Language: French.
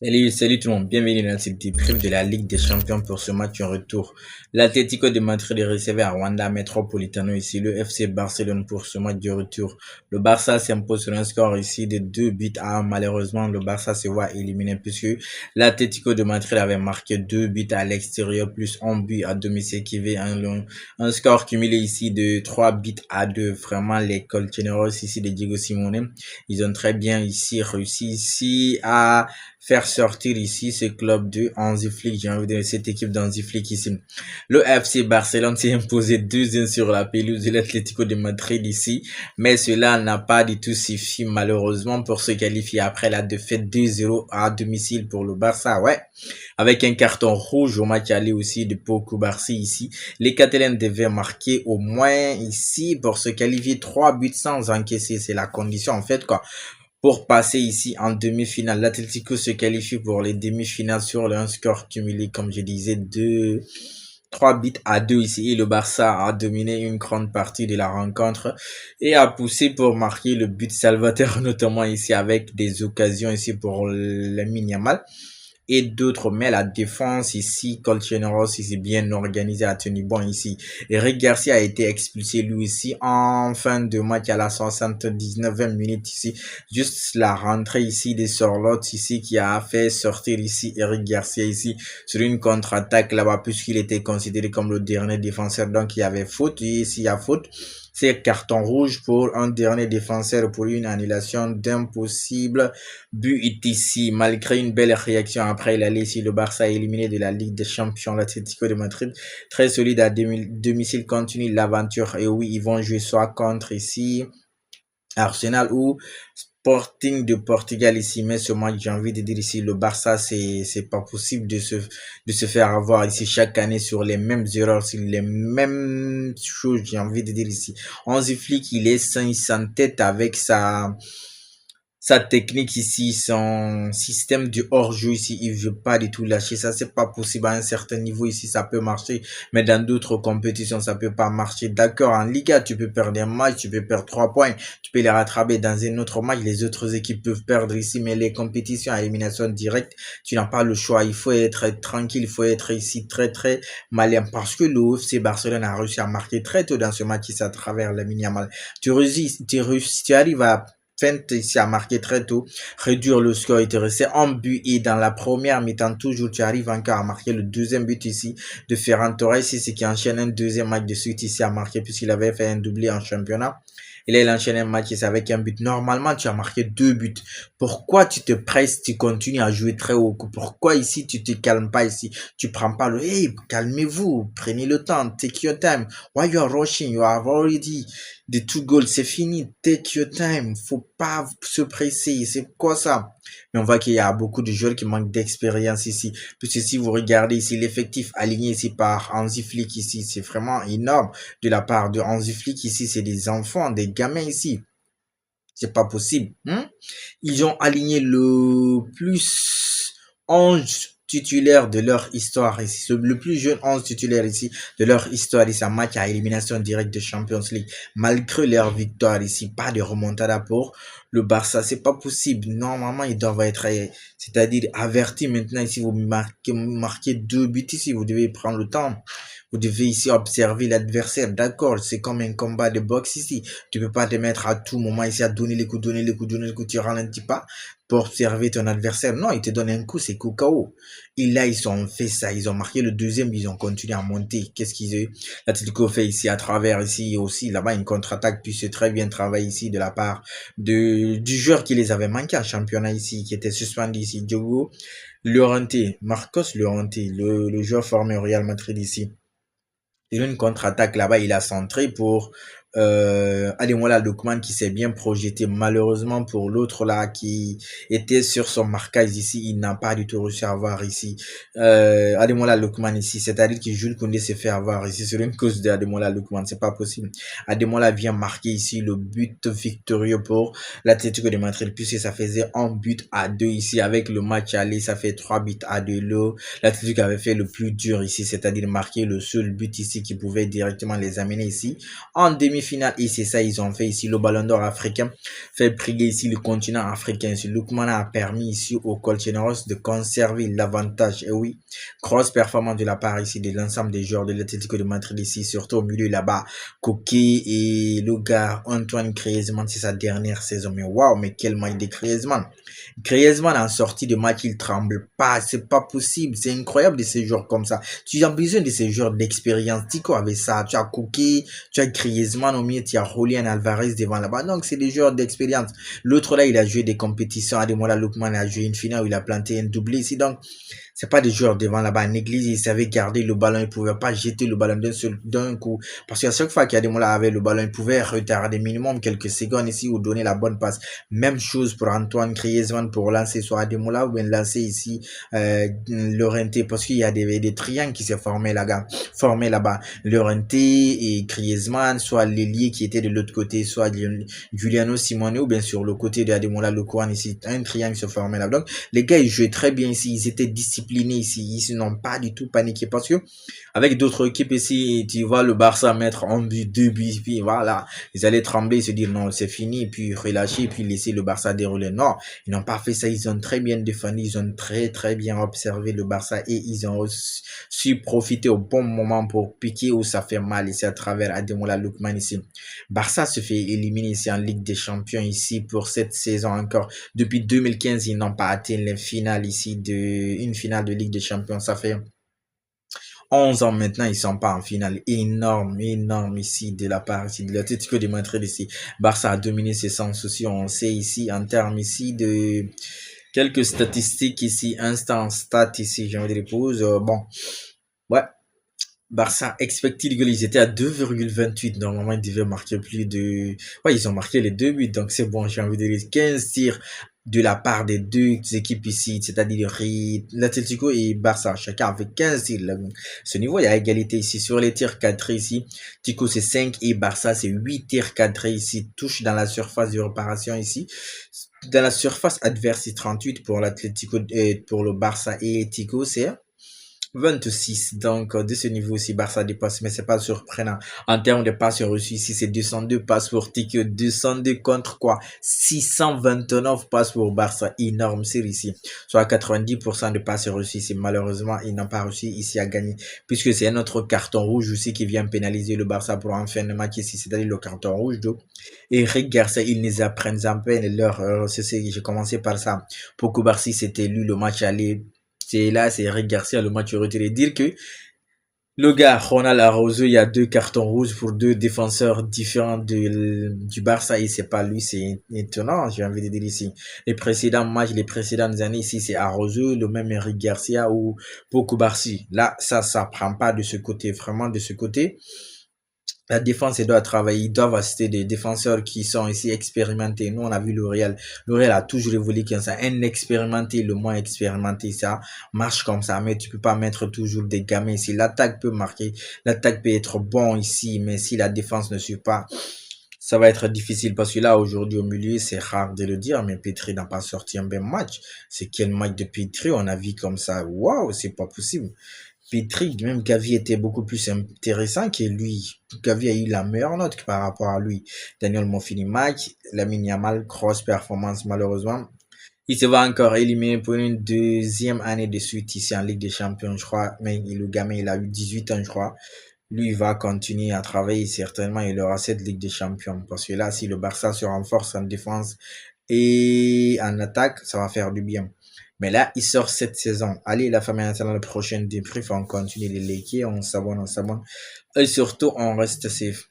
Salut tout le monde, bienvenue dans cette débrief de la Ligue des Champions pour ce match en retour. L'Atlético de Madrid est recevé à Wanda Metropolitano ici, le FC Barcelone pour ce match de retour. Le Barça s'impose sur un score ici de 2 buts à 1. Malheureusement, le Barça se voit éliminé puisque l'Atlético de Madrid avait marqué 2 buts à l'extérieur plus un but à domicile qui fait un score cumulé ici de 3 buts à 2. Vraiment, les colchoneros ici de Diego Simeone, ils ont très bien ici réussi ici à faire sortir ici ce club de Hansi Flick, j'ai envie de dire cette équipe d'Hansi Flick ici. Le FC Barcelone s'est imposé 2-1 sur la pelouse de l'Atlético de Madrid ici, mais cela n'a pas du tout suffi malheureusement pour se qualifier après la défaite 2-0 à domicile pour le Barça, ouais. Avec un carton rouge au match aller aussi de Pau Barça ici, les Catalans devaient marquer au moins ici pour se qualifier 3 buts sans encaisser, c'est la condition en fait quoi. Pour passer ici en demi-finale, l'Atlético se qualifie pour les demi-finales sur un score cumulé, comme je disais, de 3 buts à 2 ici. Et le Barça a dominé une grande partie de la rencontre et a poussé pour marquer le but salvateur, notamment ici avec des occasions ici pour le Yamal et d'autres. Mais la défense ici, Colchoneros ici bien organisé, a tenu bon ici. Eric Garcia a été expulsé lui aussi en fin de match à la 79e minute ici. Juste la rentrée ici des Sorlottes ici qui a fait sortir ici Eric Garcia ici sur une contre-attaque là-bas puisqu'il était considéré comme le dernier défenseur. Donc il y avait faute et ici il y a faute. C'est carton rouge pour un dernier défenseur pour une annulation d'impossible but ici. Malgré une belle réaction après il a laissé le Barça éliminé de la Ligue des Champions, l'Atlético de Madrid. Très solide à domicile, continue l'aventure. Et oui, ils vont jouer soit contre ici Arsenal ou Sporting de Portugal ici, mais ce match, j'ai envie de dire ici, le Barça, c'est pas possible de se faire avoir ici chaque année sur les mêmes erreurs, sur les mêmes choses, j'ai envie de dire ici. Hansi Flick, il est sain, il s'entête avec sa technique ici, son système du hors-jeu ici, il veut pas du tout lâcher ça, c'est pas possible à un certain niveau ici, ça peut marcher, mais dans d'autres compétitions, ça peut pas marcher. D'accord, en Liga, tu peux perdre un match, tu peux perdre 3 points, tu peux les rattraper dans un autre match, les autres équipes peuvent perdre ici, mais les compétitions à élimination directe, tu n'as pas le choix, il faut être tranquille, il faut être ici très très malin, parce que le FC Barcelone a réussi à marquer très tôt dans ce match ici à travers la mini-amal. Tu arrives à Fent ici a marqué très tôt, réduire le score et te rester en but et dans la première mi-temps toujours tu arrives encore à marquer le deuxième but ici de Ferran Torres ici, ce qui enchaîne un deuxième match de suite ici à marquer puisqu'il avait fait un doublé en championnat. Et là, il enchaîne un match ici avec un but. Normalement, tu as marqué 2 buts. Pourquoi tu te presses, tu continues à jouer très haut? Pourquoi ici, tu te calmes pas ici? Tu prends pas le, hey, calmez-vous, prenez le temps, take your time. Why you are rushing? You have already the 2 goals, c'est fini. Take your time. Faut pas se presser. C'est quoi ça? Mais on voit qu'il y a beaucoup de joueurs qui manquent d'expérience ici. Puisque si vous regardez ici l'effectif aligné ici par Hansi Flick ici, c'est vraiment énorme de la part de Hansi Flick ici. C'est des enfants, des gamins ici. C'est pas possible. Ils ont aligné le plus 11 titulaires de leur histoire ici. Le plus jeune 11 titulaire ici de leur histoire ici. Un match à élimination directe de Champions League. Malgré leur victoire ici, pas de remontada pour le Barça. C'est pas possible. Normalement, ils doivent être, c'est-à-dire avertis maintenant ici. Vous marquez 2 buts ici. Vous devez prendre le temps. Vous devez ici observer l'adversaire. D'accord, c'est comme un combat de boxe ici. Tu peux pas te mettre à tout moment ici à donner les coups, donner les coups, donner les coups. Tu ralentis pas pour observer ton adversaire. Non, il te donne un coup, c'est coup KO. Et là, ils ont fait ça. Ils ont marqué le deuxième, ils ont continué à monter. Qu'est-ce qu'ils ont l'Atlético fait ici à travers ici aussi. Là-bas, une contre-attaque, puis c'est très bien travaillé ici de la part du joueur qui les avait manqué en championnat ici, qui était suspendu ici. Diogo Llorente, Marcos Llorente, le joueur formé au Real Madrid ici. Il a une contre-attaque là-bas, il a centré pour Ademola Lookman qui s'est bien projeté. Malheureusement pour l'autre là qui était sur son marquage ici, il n'a pas du tout réussi à avoir ici Ademola Lookman ici. C'est-à-dire que Jules Koundé s'est fait avoir ici sur une cause de Ademola Lookman. C'est pas possible. Ademola vient marquer ici le but victorieux pour l'Atlético de Madrid puisque ça faisait un but à 2 ici avec le match aller. Ça fait 3 buts à 2. L'Atlético avait fait le plus dur ici, c'est-à-dire marquer le seul but ici qui pouvait directement les amener ici en demi demi-finale et c'est ça ils ont fait ici le ballon d'or africain, fait briller ici le continent africain. Ici, Lookman a permis ici aux Colchoneros de conserver l'avantage. Et oui, grosse performance de la part ici de l'ensemble des joueurs de l'Atlético de Madrid ici, surtout au milieu là-bas. Koké et le gars Antoine Griezmann, c'est sa dernière saison. Mais waouh, mais quel match de Griezmann. Griezmann en sortie de match, il tremble pas, c'est pas possible, c'est incroyable de ces joueurs comme ça. Tu as besoin de ces joueurs d'expérience. Tico avec ça, tu as Koké, tu as Griezmann au milieu, tu as Julian Alvarez devant là-bas. Donc c'est des joueurs d'expérience. L'autre là, il a joué des compétitions. Ademola Lookman a joué une finale où il a planté un doublé ici. Donc c'est pas des joueurs devant là-bas. Néglige, il savait garder le ballon, il pouvait pas jeter le ballon d'un coup. Parce qu'à chaque fois qu'Ademola avait le ballon, il pouvait retarder minimum quelques secondes ici ou donner la bonne passe. Même chose pour Antoine Griezmann pour lancer soit Ademola ou bien lancer ici Llorente parce qu'il y a des triangles qui s'est formé là-bas. Llorente et Griezmann, soit l'ailier qui était de l'autre côté, soit Giuliano Simone ou bien sur le côté de Ademola Lookman ici, un triangle se formait là. Donc les gars ils jouaient très bien ici, ils étaient disciplinés ici, ils n'ont pas du tout paniqué parce que avec d'autres équipes ici, tu vois le Barça mettre un but, deux buts, puis voilà, ils allaient trembler, se dire non, c'est fini, puis relâcher, puis laisser le Barça dérouler. Non, ils n'ont pas fait ça, ils ont très bien défendu, ils ont très bien observé le Barça et ils ont su profiter au bon moment pour piquer où ça fait mal ici à travers Ademola Lookman ici. Barça se fait éliminer ici en Ligue des Champions ici pour cette saison encore. Depuis 2015, ils n'ont pas atteint les finales ici une finale de Ligue des Champions. Ça fait 11 ans maintenant, ils sont pas en finale. Énorme ici de la part ici de l'Atlético de Madrid ici. Barça a dominé ses sans souci. On sait ici en termes ici de quelques statistiques ici, instant stat ici, j'ai envie de pause. Bon, ouais. Barça expected goal, ils étaient à 2,28. Normalement, ils devaient marquer plus de... Ouais, ils ont marqué les deux buts, donc c'est bon, j'ai envie de dire 15 tirs de la part des deux équipes ici, c'est-à-dire l'Atlético et Barça, chacun avec 15 tirs. Là. Ce niveau, il y a égalité ici. Sur les tirs cadrés ici, Tico c'est 5 et Barça c'est 8 tirs cadrés ici. Touche dans la surface de réparation ici. Dans la surface adverse, c'est 38 pour l'Atlético et pour le Barça et Tico c'est 26. Donc, de ce niveau aussi, Barça dépasse, mais c'est pas surprenant. En termes de passes reçues, ici, c'est 202 passes pour Tiki, 202 contre quoi? 629 passes pour Barça. Énorme série ici. Soit 90% de passes reçues ici. Malheureusement, ils n'ont pas réussi ici à gagner, puisque c'est un autre carton rouge aussi qui vient pénaliser le Barça pour en fin de match ici, c'est-à-dire le carton rouge. Donc, Eric Garcia, ils les apprennent à peine leur, j'ai commencé par ça. Pour Koubarsi, c'était lui le match aller. C'est là, c'est Eric Garcia, le match retiré. Dire que le gars, Ronald Araujo, il y a deux cartons rouges pour deux défenseurs différents du Barça et c'est pas lui, c'est étonnant, j'ai envie de dire ici. Les précédents matchs, les précédentes années ici, c'est Araujo, le même Eric Garcia ou Pau Barsi. Là, ça prend pas de ce côté, vraiment de ce côté. La défense, elle doit travailler. Ils doivent assister des défenseurs qui sont ici expérimentés. Nous, on a vu le Real. Le Real a toujours évolué comme ça. Un expérimenté, le moins expérimenté, ça marche comme ça. Mais tu peux pas mettre toujours des gamins ici. L'attaque peut marquer. L'attaque peut être bon ici. Mais si la défense ne suit pas, ça va être difficile. Parce que là, aujourd'hui, au milieu, c'est rare de le dire. Mais Petri n'a pas sorti un bon match. C'est quel match de Petri on a vu comme ça? Waouh, c'est pas possible. Petri, même Gavi était beaucoup plus intéressant que lui. Gavi a eu la meilleure note par rapport à lui. Daniel Monfini match, Lamine Yamal, grosse performance malheureusement. Il se va encore éliminer pour une deuxième année de suite ici en Ligue des Champions, je crois. Mais le gamin, il a eu 18 ans, je crois. Lui, il va continuer à travailler certainement. Il aura cette Ligue des Champions. Parce que là, si le Barça se renforce en défense et en attaque, ça va faire du bien. Mais là, il sort cette saison. Allez, la famille internationale prochaine débrief, on continue les liker, on s'abonne. Et surtout, on reste safe.